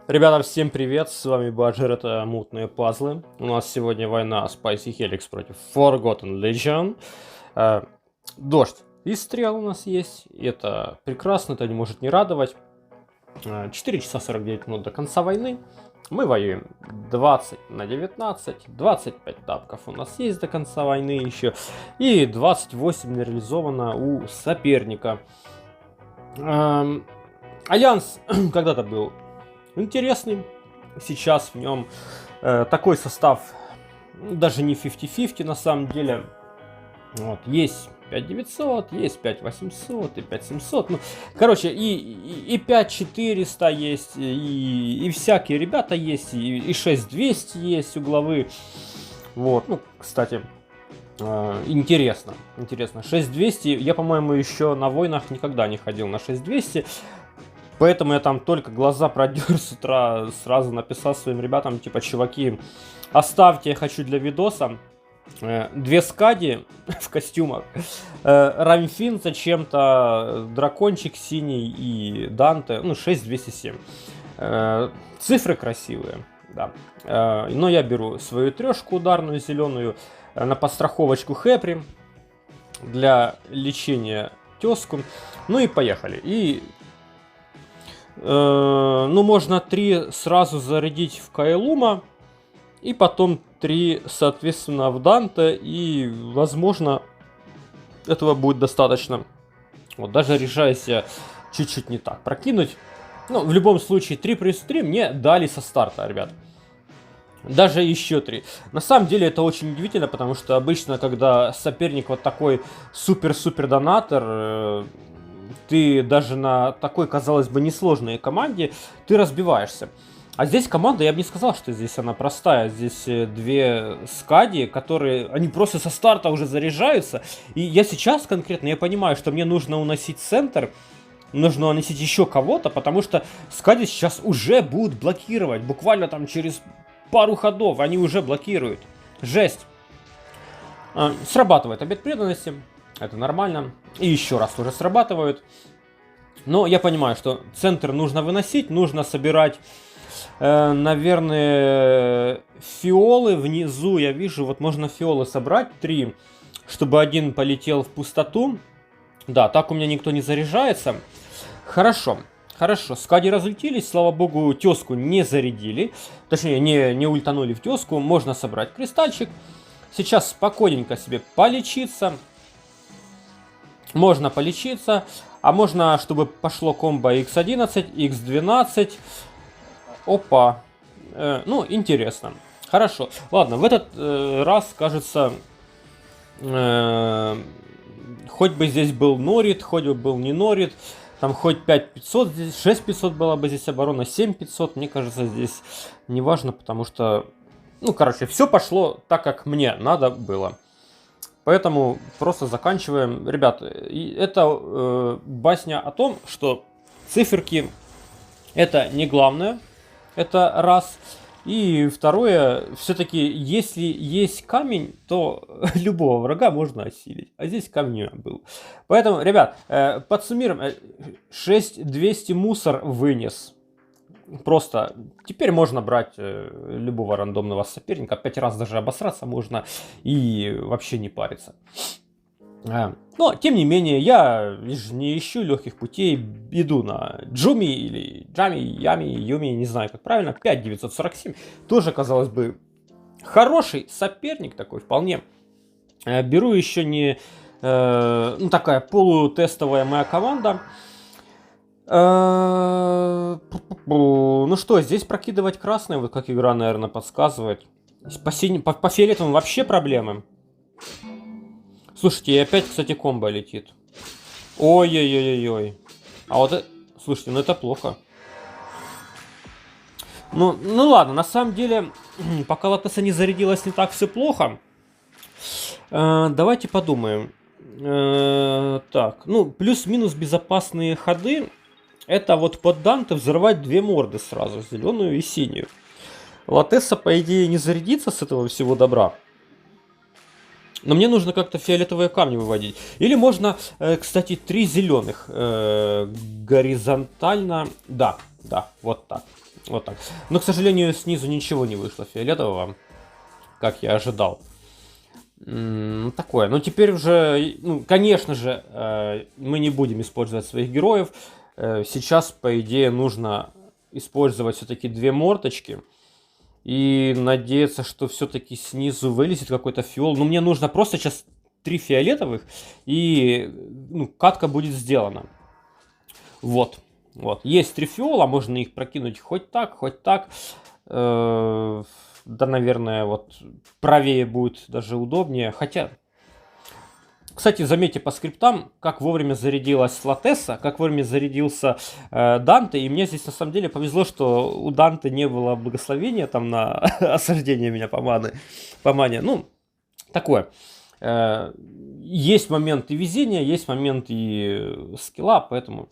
Ребята, всем привет, с вами Баджер, это Мутные Пазлы. У нас сегодня война Spicy Helix против Forgotten Legion. Э, Дождь и стрел у нас есть, и это прекрасно, это не может не радовать. 4 часа 49 минут до конца войны. Мы воюем 20 на 19, 25 тапков у нас есть до конца войны еще, и 28 реализовано у соперника. Альянс когда-то был интересный. Сейчас в нем такой состав, даже не 50-50 на самом деле. Вот, есть 5900, есть 5800 и 5700. Ну, короче, и 5400 есть, и всякие ребята есть, и 6200 есть угловые. Вот, ну, кстати, интересно. 6200, я, по-моему, еще на войнах никогда не ходил на 6200. Поэтому я там только глаза продер с утра, сразу написал своим ребятам, типа, чуваки, оставьте, я хочу для видоса 2 скади в костюмах, Рамфин зачем-то, дракончик синий и Данте, ну, 6207. Цифры красивые, да. Но я беру свою трешку ударную зеленую на подстраховочку Хэпри для лечения тезку. Ну и поехали. И ну, можно 3 сразу зарядить в Кайлума, и потом 3, соответственно, в Данте, и, возможно, этого будет достаточно. Вот, даже решаясь чуть-чуть не так прокинуть. Ну, в любом случае, 3 плюс 3 мне дали со старта, ребят. Даже еще 3. На самом деле это очень удивительно, потому что обычно, когда соперник вот такой супер-супер донатор, ты даже на такой, казалось бы, несложной команде, ты разбиваешься. А здесь команда, я бы не сказал, что здесь она простая. Здесь 2 скади, которые, они просто со старта уже заряжаются. И я сейчас конкретно, я понимаю, что мне нужно уносить центр, нужно уносить еще кого-то, потому что скади сейчас уже будут блокировать. Буквально там через пару ходов они уже блокируют. Жесть. Срабатывает обет преданности. Это нормально. И еще раз уже срабатывают. Но я понимаю, что центр нужно выносить. Нужно собирать, наверное, фиолы. Внизу я вижу, вот можно фиолы собрать 3, чтобы один полетел в пустоту. Да, так у меня никто не заряжается. Хорошо. Хорошо, скади разлетелись, слава богу, тезку не зарядили. Точнее, не ультанули в тезку. Можно собрать кристальчик. Сейчас спокойненько себе полечиться. Можно полечиться, а можно, чтобы пошло комбо x11, x12. Опа. Ну, интересно. Хорошо. Ладно, в этот раз, кажется, хоть бы здесь был Норит, хоть бы был не Норит. Там хоть 5500, здесь 6500 была бы здесь оборона, 7500. Мне кажется, здесь не важно, потому что, ну, короче, все пошло так, как мне надо было. Поэтому просто заканчиваем. Ребят, это басня о том, что циферки это не главное. Это раз. И второе, все-таки, если есть камень, то любого врага можно осилить. А здесь камень был. Поэтому, ребят, подсуммируем. 6200 мусор вынес. Просто теперь можно брать любого рандомного соперника, 5 раз даже обосраться можно и вообще не париться. Но, тем не менее, я не ищу легких путей, иду на Джуми или Джами, Ями, Юми, не знаю как правильно, 5947, тоже, казалось бы, хороший соперник такой, вполне. Беру еще не, ну, такая полутестовая моя команда. Ну что, здесь прокидывать красное, вот как игра, наверное, подсказывает. По фиолетовым вообще проблемы. Слушайте, и опять, кстати, комбо летит. Ой-ой-ой-ой. А вот, слушайте, ну это плохо. Ну ладно, на самом деле, пока Латеса не зарядилась, не так все плохо. Давайте подумаем. Так, ну, плюс-минус безопасные ходы. Это вот под Данте взрывать 2 морды сразу, зеленую и синюю. Латеса, по идее, не зарядится с этого всего добра. Но мне нужно как-то фиолетовые камни выводить. Или можно, кстати, 3 зеленых горизонтально. Да, да, вот так. Вот так. Но, к сожалению, снизу ничего не вышло фиолетового, как я ожидал. Такое. Но теперь уже, ну, конечно же, мы не будем использовать своих героев. Сейчас, по идее, нужно использовать все-таки 2 морточки. И надеяться, что все-таки снизу вылезет какой-то фиол. Ну, мне нужно просто сейчас 3 фиолетовых, и ну, катка будет сделана. Вот. Вот. Есть 3 фиола, можно их прокинуть хоть так, хоть так. Да, наверное, вот правее будет даже удобнее. Хотя, кстати, заметьте по скриптам, как вовремя зарядилась Латесса, как вовремя зарядился Данте. И мне здесь на самом деле повезло, что у Данте не было благословения там на осаждение меня по мане. Ну, такое. Есть моменты везения, есть моменты скилла, поэтому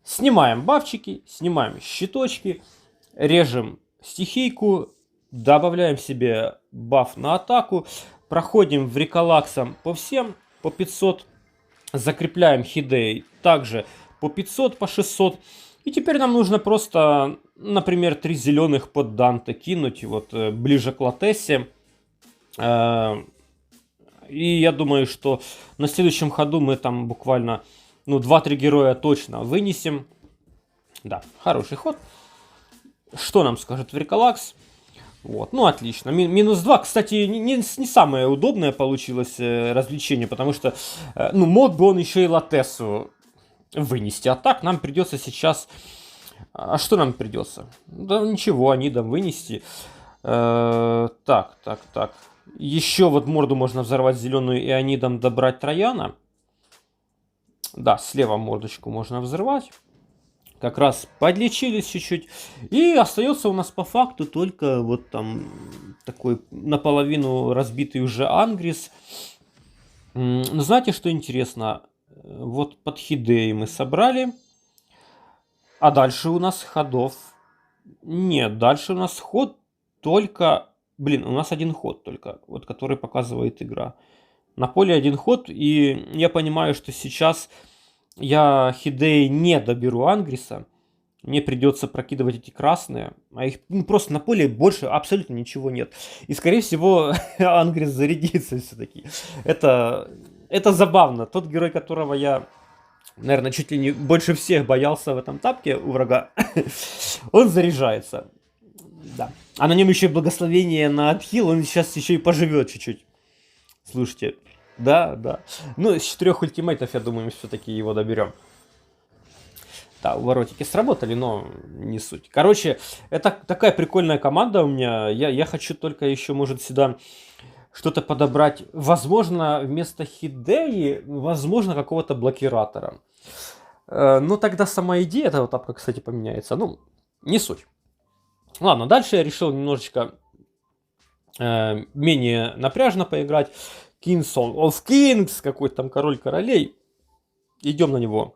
снимаем бафчики, снимаем щиточки, режем стихийку, добавляем себе баф на атаку, проходим в реколаксом по всем, по 500, закрепляем хидей также по 500, по 600. И теперь нам нужно просто, например, 3 зеленых под Данте кинуть, вот ближе к Латессе. И я думаю, что на следующем ходу мы там буквально, ну, 2-3 героя точно вынесем. Да, хороший ход. Что нам скажет Вриколакс? Вот, ну отлично. Минус 2, кстати, не самое удобное получилось развлечение, потому что, ну, мог бы он еще и Латессу вынести. А так нам придется сейчас... А что нам придется? Да ничего, Анидам вынести. Так. Еще вот морду можно взорвать зеленую и Анидам добрать Трояна. Да, слева мордочку можно взрывать. Как раз подлечились чуть-чуть. И остается у нас по факту только вот там такой наполовину разбитый уже Ангрис. Но знаете, что интересно? Вот под Хидеей мы собрали. А дальше у нас ходов... Нет, дальше у нас ход только... Блин, у нас один ход только, вот который показывает игра. На поле один ход, и я понимаю, что сейчас... Я Хидей не доберу Ангриса. Мне придется прокидывать эти красные. А их просто на поле больше абсолютно ничего нет. И скорее всего Ангрис зарядится все-таки. Это забавно. Тот герой, которого я, наверное, чуть ли не больше всех боялся в этом тапке у врага, он заряжается. Да. А на нем еще и благословение на отхил. Он сейчас еще и поживет чуть-чуть. Слушайте. Да. Ну, с 4 ультимейтов, я думаю, мы все-таки его доберем. Да, уворотики сработали, но не суть. Короче, это такая прикольная команда у меня. Я хочу только еще, может, сюда что-то подобрать. Возможно, вместо Хидеи, возможно, какого-то блокиратора. Но тогда сама идея этого тапка, кстати, поменяется. Ну, не суть. Ладно, дальше я решил немножечко менее напряжно поиграть. Kings of Kings, какой-то там король королей. Идем на него.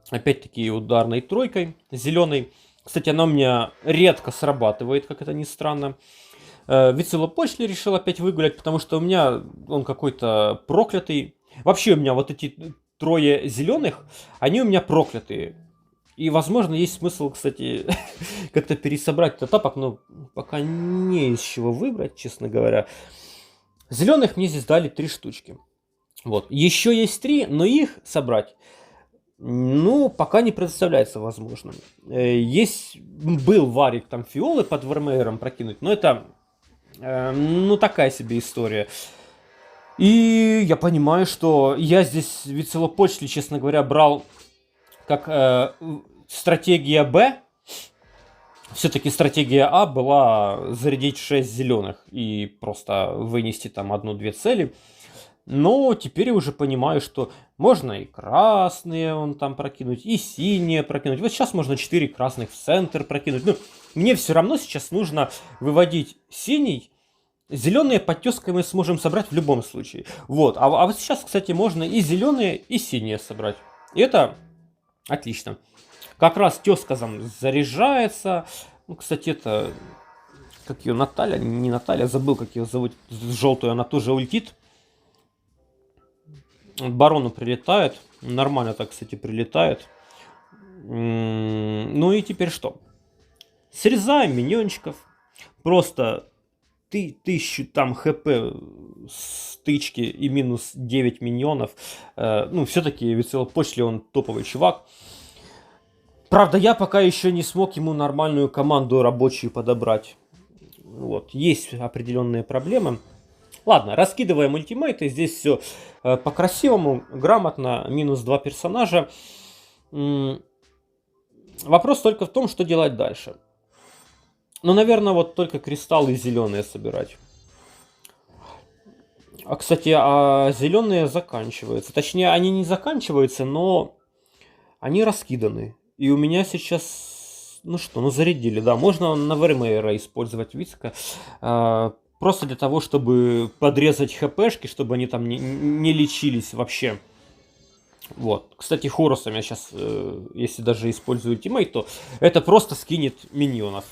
Опять-таки ударной тройкой, зеленой. Кстати, она у меня редко срабатывает, как это ни странно. Вицелопочли решил опять выгулять, потому что у меня он какой-то проклятый. Вообще у меня вот эти 3 зеленых, они у меня проклятые. И, возможно, есть смысл, кстати, как-то пересобрать этот тапок, но пока не из чего выбрать, честно говоря. Зеленых мне здесь дали 3 штучки. Вот. Еще есть 3, но их собрать, ну, пока не представляется возможным. Был варик там фиолы под Вермеером прокинуть, но это, ну, такая себе история. И я понимаю, что я здесь Вицелопочли, честно говоря, брал как стратегия Б. Все-таки стратегия А была зарядить 6 зеленых и просто вынести там 1-2 цели. Но теперь я уже понимаю, что можно и красные он там прокинуть, и синие прокинуть. Вот сейчас можно 4 красных в центр прокинуть. Ну, мне все равно сейчас нужно выводить синий. Зеленые подтеской мы сможем собрать в любом случае. Вот. А вот сейчас, кстати, можно и зеленые, и синие собрать. И это отлично. Как раз тезка там заряжается. Ну, кстати, это... Как ее, Наталья? Не Наталья, забыл, как ее зовут. Желтую, она тоже ультит. Барону прилетает. Нормально так, кстати, прилетает. Ну и теперь что? Срезаем миньончиков. Просто 1000 там хп стычки и минус 9 миньонов. Ну, все-таки Вицелопочли он топовый чувак. Правда, я пока еще не смог ему нормальную команду рабочую подобрать. Вот, есть определенные проблемы. Ладно, раскидываем ультимейты. Здесь все по-красивому, грамотно. Минус 2 персонажа. Вопрос только в том, что делать дальше. Ну, наверное, вот только кристаллы зеленые собирать. А, кстати, зеленые заканчиваются. Точнее, они не заканчиваются, но они раскиданы. И у меня сейчас... Ну что, ну зарядили, да. Можно на Вермеера использовать Вицка. Просто для того, чтобы подрезать хпшки, чтобы они там не лечились вообще. Вот. Кстати, Хорусом я сейчас, если даже использую ультимейт, то это просто скинет миньонов.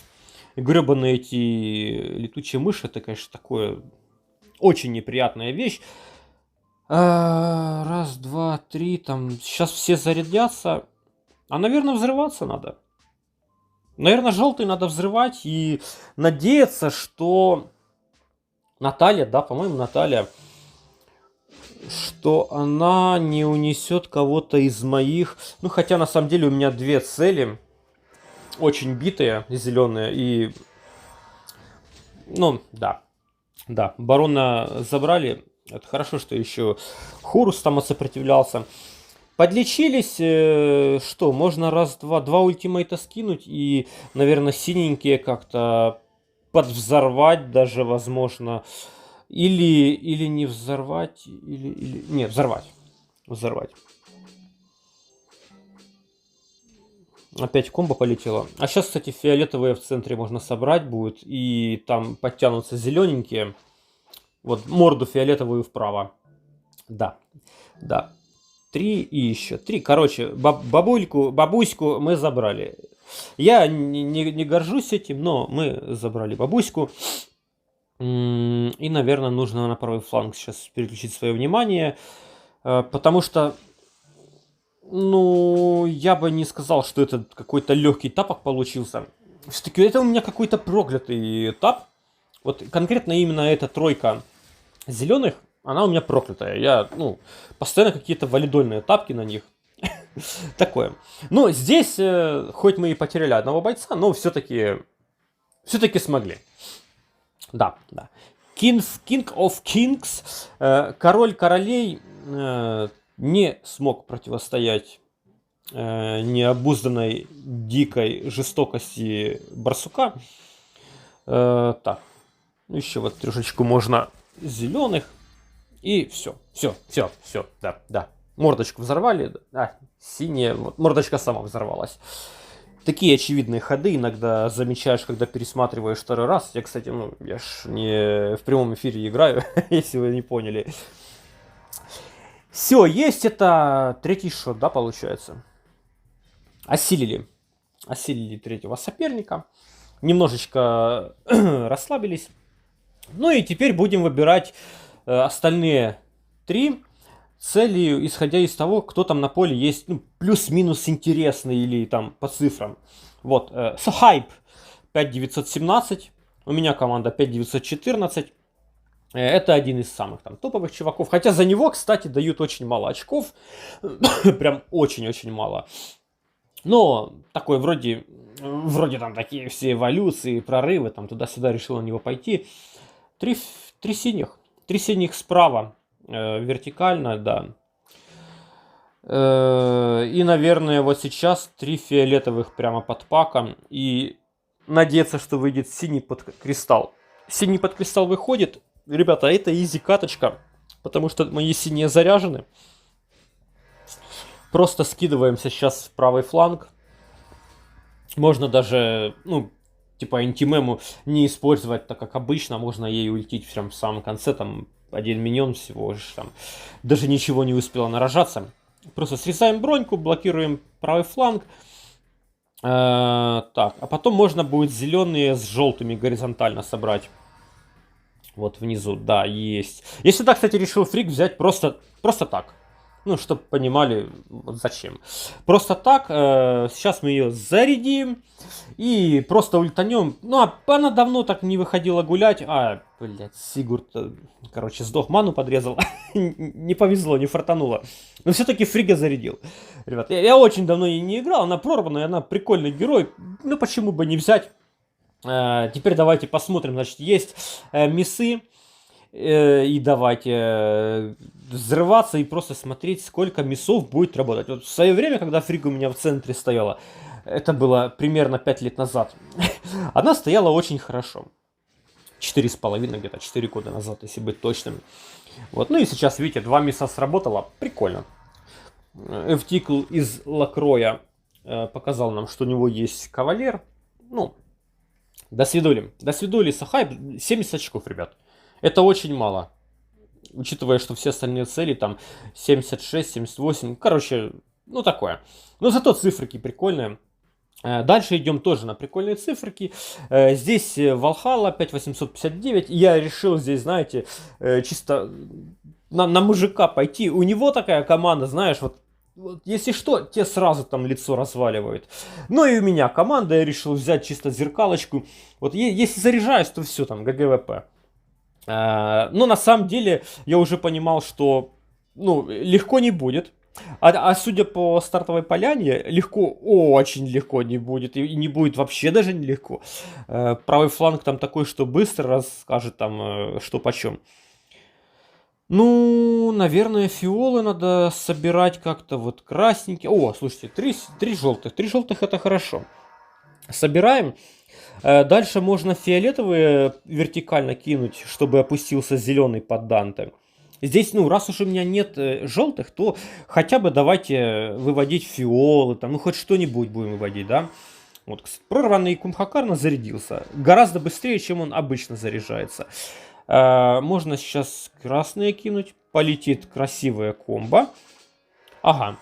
И гребаные эти летучие мыши, это, конечно, такое очень неприятная вещь. Раз, два, три, там, сейчас все зарядятся. А, наверное, взрываться надо. Наверное, желтый надо взрывать и надеяться, что Наталья, да, по-моему, Наталья, что она не унесет кого-то из моих. Ну, хотя на самом деле у меня две цели. Очень битые, зеленые. И, ну, да. Да, барона забрали. Это хорошо, что еще Хорус там сопротивлялся. Подлечились, что, можно два ультимейта скинуть и, наверное, синенькие как-то подвзорвать даже, возможно. Или не взорвать, не, взорвать. Взорвать. Опять комбо полетело. А сейчас, кстати, фиолетовые в центре можно собрать будет. И там подтянутся зелененькие. Вот морду фиолетовую вправо. Да, да. 3 и еще 3. Короче, бабуську мы забрали. Я не горжусь этим, но мы забрали бабуську. И, наверное, нужно на правый фланг сейчас переключить свое внимание. Потому что, ну, я бы не сказал, что это какой-то легкий тапок получился. Все-таки это у меня какой-то проклятый тап. Вот конкретно именно эта тройка зеленых, она у меня проклятая. Я, ну, постоянно какие-то валидольные тапки на них. Такое. Но здесь, хоть мы и потеряли одного бойца, но все-таки смогли. Да, да. King of Kings, король королей, не смог противостоять необузданной дикой жестокости барсука. Так, еще вот трешечку можно зеленых. И все, да. Мордочку взорвали, синяя, вот, мордочка сама взорвалась. Такие очевидные ходы иногда замечаешь, когда пересматриваешь второй раз. Я, кстати, ну, я ж не в прямом эфире играю, если вы не поняли. Все, есть это третий шот, да, получается. Осилили третьего соперника. Немножечко расслабились. Ну и теперь будем выбирать остальные 3 цели, исходя из того, кто там на поле есть, ну, плюс-минус интересный или там по цифрам. Вот, Hype 5917, у меня команда 5914. Это один из самых там топовых чуваков. Хотя за него, кстати, дают очень мало очков. Прям очень-очень мало. Но такой вроде там такие все эволюции, прорывы, там туда-сюда решил на него пойти. 3 синих. 3 синих справа. Вертикально, да. И, наверное, вот сейчас 3 фиолетовых прямо под паком. И надеяться, что выйдет синий под кристалл. Синий под кристалл выходит. Ребята, это изи каточка. Потому что мои синие заряжены. Просто скидываемся сейчас в правый фланг. Можно даже, ну, типа антимему не использовать так, как обычно. Можно ей ультить прям в самом конце, там, один миньон всего лишь, там, даже ничего не успело нарожаться. Просто срезаем броньку, блокируем правый фланг. Так, а потом можно будет зеленые с желтыми горизонтально собрать. Вот внизу, да, есть. Я сюда, кстати, решил фрик взять просто так. Ну, чтобы понимали, вот зачем. Просто так, сейчас мы ее зарядим и просто ультанем. Ну, а она давно так не выходила гулять. Блядь, Сигурд, короче, сдох, ману подрезал. Не повезло, не фартануло. Но все-таки Фрига зарядил. Ребят, я очень давно ей не играл, она прорванная, она прикольный герой. Ну, почему бы не взять? Теперь давайте посмотрим, значит, есть мисы. И давайте взрываться и просто смотреть, сколько мясов будет работать. Вот в свое время, когда Фрига у меня в центре стояла, это было примерно 5 лет назад, она стояла очень хорошо. 4,5 где-то, 4 года назад, если быть точным. Вот, ну и сейчас, видите, 2 мяса сработало, прикольно. Эвтикл из Лакроя показал нам, что у него есть кавалер. Ну, до свидули, Сахай, 70 очков, ребят. Это очень мало. Учитывая, что все остальные цели там 76, 78. Короче, ну такое. Но зато циферки прикольные. Дальше идем тоже на прикольные циферки. Здесь Valhalla 5859. Я решил здесь, знаете, чисто на мужика пойти. У него такая команда, знаешь, вот если что, те сразу там лицо разваливают. Ну и у меня команда, я решил взять чисто зеркалочку. Вот если заряжаюсь, то все там, ГГВП. Но на самом деле я уже понимал, что ну, легко не будет. А судя по стартовой поляне, легко, очень легко не будет. И не будет вообще даже нелегко. Правый фланг там такой, что быстро расскажет там, что почем. Ну, наверное, фиолы надо собирать как-то вот красненькие. О, слушайте, три желтых. 3 желтых это хорошо. Собираем. Дальше можно фиолетовые вертикально кинуть, чтобы опустился зеленый под Данте. Здесь, ну, раз уж у меня нет желтых, то хотя бы давайте выводить фиолы, там, ну, хоть что-нибудь будем выводить, да. Вот, прорванный Кумхакарна зарядился. Гораздо быстрее, чем он обычно заряжается. Можно сейчас красные кинуть. Полетит красивая комбо. Ага.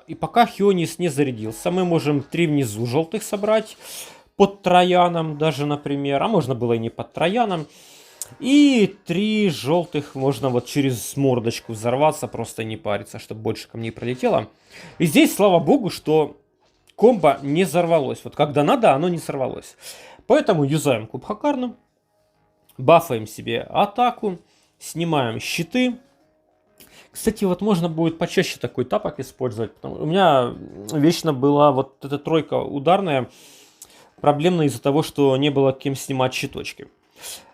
И пока Хионис не зарядился, мы можем 3 внизу желтых собрать. Под Трояном даже, например. А можно было и не под Трояном. И 3 желтых можно вот через мордочку взорваться, просто не париться, чтобы больше камней пролетело. И здесь, слава богу, что комбо не взорвалось. Вот когда надо, оно не сорвалось. Поэтому юзаем Кубхакарну. Бафаем себе атаку. Снимаем щиты. Кстати, вот можно будет почаще такой тапок использовать. У меня вечно была вот эта тройка ударная. Проблемно из-за того, что не было кем снимать щиточки.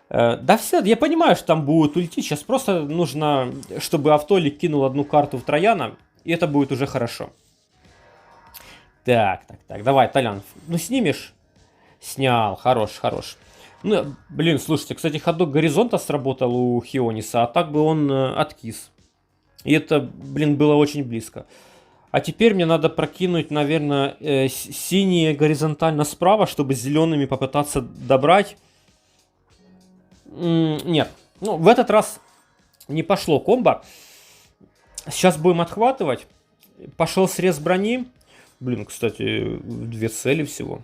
Да все, я понимаю, что там будут ульти. Сейчас просто нужно, чтобы Автолик кинул одну карту в Трояна. И это будет уже хорошо. Так. Давай, Толян. Ну, снимешь? Снял. Хорош. Ну, блин, слушайте, кстати, ходок горизонта сработал у Хиониса, а так бы он откис. И это, блин, было очень близко. А теперь мне надо прокинуть, наверное, синие горизонтально справа, чтобы зелеными попытаться добрать. Нет. Ну, в этот раз не пошло комбо. Сейчас будем отхватывать. Пошел срез брони. Блин, кстати, 2 цели всего.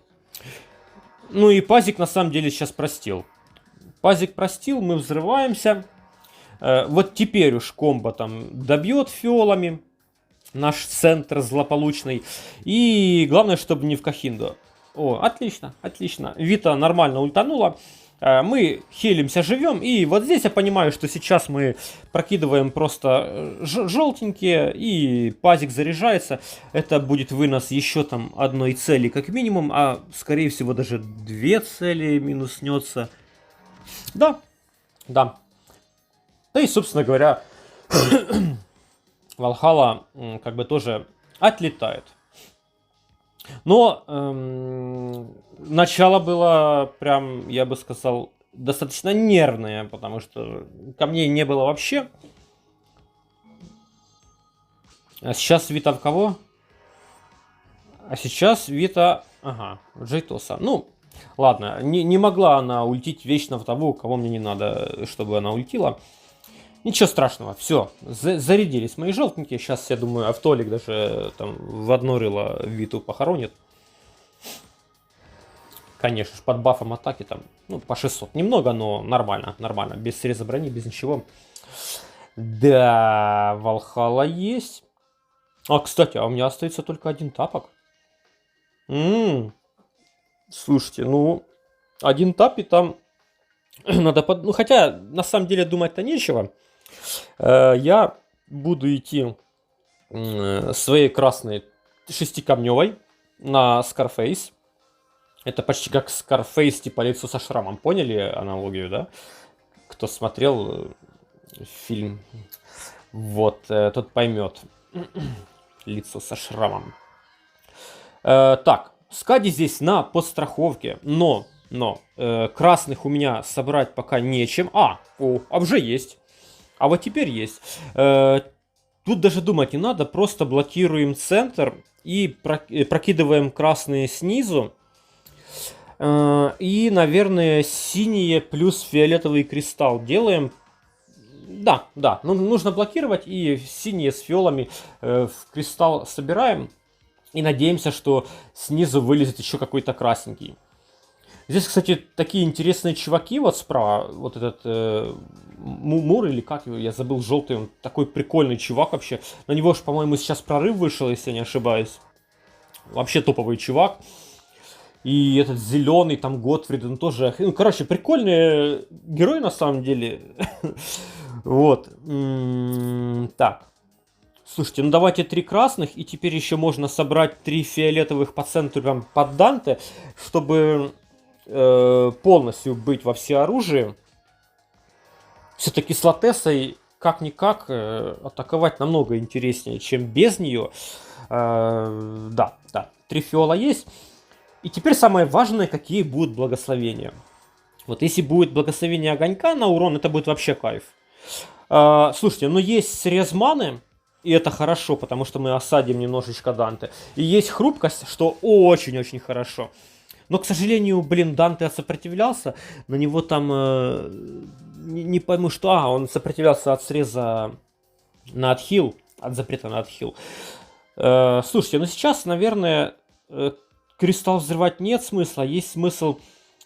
Ну и Пазик на самом деле сейчас простил. Пазик простил, мы взрываемся. Вот теперь уж комбо там добьет фиолами наш центр злополучный. И главное, чтобы не в Кахинду. О, отлично. Вита нормально ультанула. Мы хилимся, живем. И вот здесь я понимаю, что сейчас мы прокидываем просто желтенькие. И пазик заряжается. Это будет вынос еще там одной цели как минимум. А скорее всего даже 2 цели минуснется. Да. Да и, собственно говоря, Valhalla как бы тоже отлетает. Но начало было прям, я бы сказал, достаточно нервное, потому что камней не было вообще. А сейчас Вита в кого? А сейчас Вита... Ага, Джейтоса. Ну, ладно, не могла она ультить вечно в того, кого мне не надо, чтобы она ультила. Ничего страшного, все, зарядились мои желтенькие. Сейчас, я думаю, Автолик даже там в одно рыло Виту похоронит. Конечно, под бафом атаки там, ну, по 600. Немного, но нормально. Без среза брони, без ничего. Да, Валхала есть. А, кстати, а у меня остается только один тапок. М, Слушайте, ну, один тап и там надо Ну, хотя, на самом деле, думать-то нечего. Я буду идти своей красной шестикамневой на Scarface. Это почти как Scarface, типа лицо со шрамом. Поняли аналогию, да? Кто смотрел фильм, вот, тот поймет. Лицо со шрамом. Так, скади здесь на подстраховке, но красных у меня собрать пока нечем. А уже есть. А вот теперь есть. Тут даже думать не надо, просто блокируем центр и прокидываем красные снизу. И, наверное, синие плюс фиолетовый кристалл делаем. Да, ну, нужно блокировать, и синие с фиолами в кристалл собираем. И надеемся, что снизу вылезет еще какой-то красненький. Здесь, кстати, такие интересные чуваки вот справа. Вот этот Мур или как его, я забыл, желтый. Он такой прикольный чувак вообще. На него же, по-моему, сейчас прорыв вышел, если я не ошибаюсь. Вообще топовый чувак. И этот зеленый, там Готфрид, он тоже... Ну, короче, прикольный герой на самом деле. Вот. Так. Слушайте, ну давайте 3 красных, и теперь еще можно собрать 3 фиолетовых по центру, прям под Данте, чтобы полностью быть во всеоружии. Все-таки с Латессой как-никак атаковать намного интереснее, чем без нее. Да, 3 фиола есть. И теперь самое важное, какие будут благословения. Вот если будет благословение огонька на урон, это будет вообще кайф. Слушайте, но есть срез маны, и это хорошо, потому что мы осадим немножечко Данте. И есть хрупкость, что очень-очень хорошо. Но, к сожалению, блин, Данте сопротивлялся. На него там, не пойму что, он сопротивлялся от среза на отхил, от запрета на отхил. Слушайте, ну сейчас, наверное, кристалл взрывать нет смысла. Есть смысл...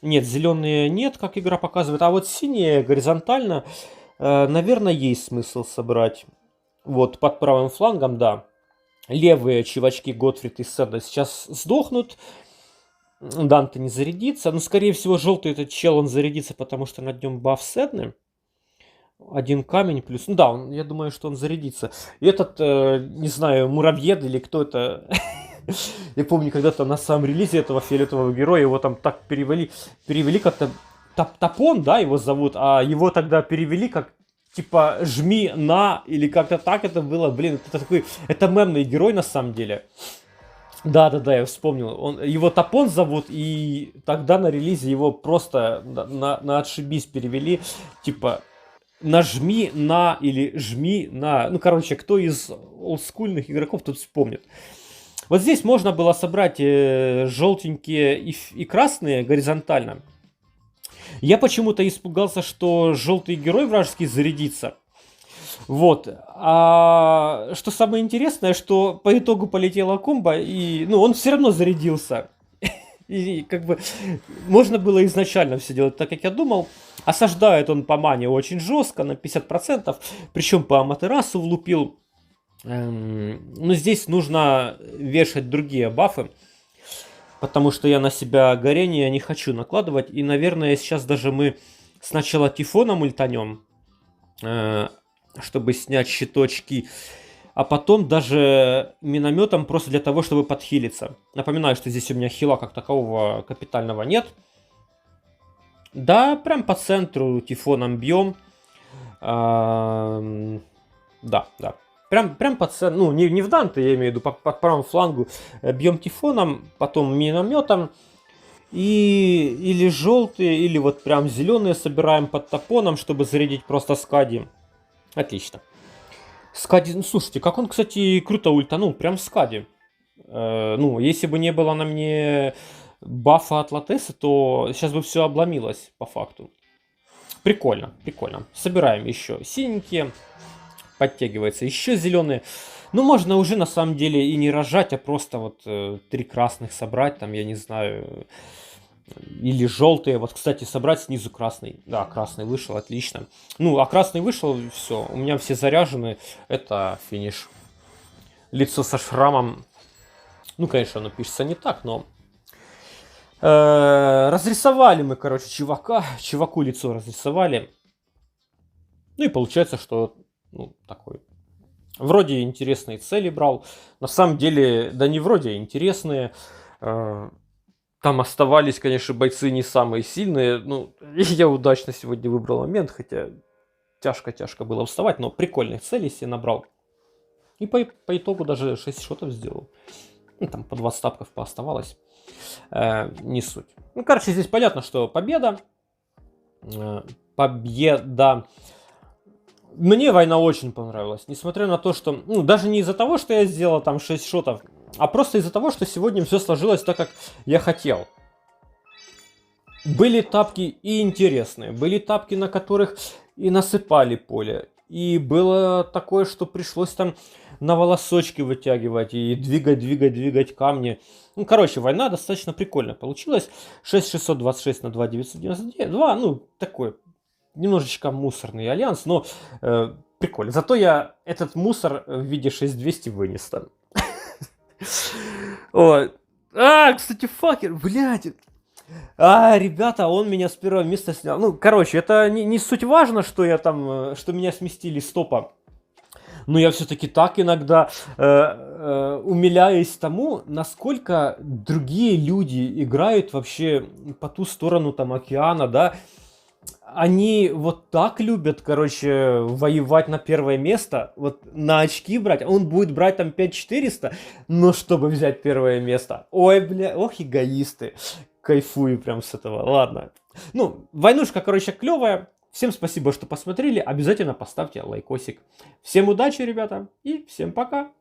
Нет, зеленые нет, как игра показывает. А вот синие горизонтально, наверное, есть смысл собрать. Вот, под правым флангом, да. Левые чувачки Готфрид и Седна сейчас сдохнут. Данте не зарядится. Но, скорее всего, желтый этот чел, он зарядится, потому что над нем баф Седны. Один камень плюс... Ну да, я думаю, что он зарядится. И этот, не знаю, муравьед или кто это... Я помню, когда-то на самом релизе этого фиолетового героя его там так перевели как-то... Тапон, да, его зовут, а его тогда перевели как типа жми на, или как-то так это было. Блин, это такой, это мемный герой на самом деле. Да, я вспомнил. Его Тапон зовут, и тогда на релизе его просто на отшибись перевели. Типа нажми на или жми на. Ну, короче, кто из олдскульных игроков тут вспомнит. Вот здесь можно было собрать желтенькие и красные горизонтально. Я почему-то испугался, что желтый герой вражеский зарядится. Вот. А что самое интересное, что по итогу полетела комбо, и он все равно зарядился. И как бы можно было изначально все делать так, как я думал. Осаждает он по мане очень жестко, на 50%. Причем по Аматерасу влупил. Но здесь нужно вешать другие бафы. Потому что я на себя горение не хочу накладывать. И, наверное, сейчас даже мы сначала Тифоном ультанем, чтобы снять щиточки. А потом даже минометом просто для того, чтобы подхилиться. Напоминаю, что здесь у меня хила как такового капитального нет. Да, прям по центру Тифоном бьем. Да. Прям по центру, ну не в Данте, я имею в виду, по правому флангу бьем Тифоном, потом минометом. Или желтые, или вот прям зеленые собираем под Тапоном, чтобы зарядить просто Скади. Отлично. Скади, ну слушайте, как он, кстати, круто ультанул, прям Скади. Если бы не было на мне бафа от Латеса, то сейчас бы все обломилось по факту. Прикольно. Собираем еще синенькие. Подтягивается еще зеленые. Ну, можно уже на самом деле и не рожать, а просто вот 3 красных собрать, там, я не знаю. или желтые. Вот, кстати, собрать снизу красный. Да, красный вышел, отлично. Ну, а красный вышел, все, у меня все заряжены. Это финиш. Лицо со шрамом. Ну, конечно, оно пишется не так, но... разрисовали мы, короче, чуваку лицо разрисовали. Ну и получается, что, ну, такой, вроде интересные цели брал. На самом деле, да не вроде, а интересные. Там оставались, конечно, бойцы не самые сильные. Ну, я удачно сегодня выбрал момент, хотя тяжко было вставать, но прикольных целей себе набрал. И по итогу даже 6 шотов сделал. Ну, там по 20 тапков пооставалось. Не суть. Ну, короче, здесь понятно, что победа. Победа. Мне война очень понравилась. Несмотря на то, что... Ну, даже не из-за того, что я сделал там 6 шотов, а просто из-за того, что сегодня все сложилось так, как я хотел. Были тапки и интересные. Были тапки, на которых и насыпали поле. И было такое, что пришлось там на волосочки вытягивать и двигать камни. Ну, короче, война достаточно прикольно получилась. 6626 на 2992. Ну, такой немножечко мусорный альянс, но прикольно. Зато я этот мусор в виде 6200 вынес там. Кстати, факер, блядь. Ребята, он меня с первого места снял. Ну, короче, это не суть важно, что я там, что меня сместили с топа. Но я все-таки так иногда умиляюсь тому, насколько другие люди играют вообще по ту сторону там океана, да. Они вот так любят, короче, воевать на первое место, вот на очки брать. Он будет брать там 5400, но чтобы взять первое место. Ой, бля, ох, эгоисты. Кайфую прям с этого. Ладно. Ну, войнушка, короче, клевая. Всем спасибо, что посмотрели. Обязательно поставьте лайкосик. Всем удачи, ребята, и всем пока.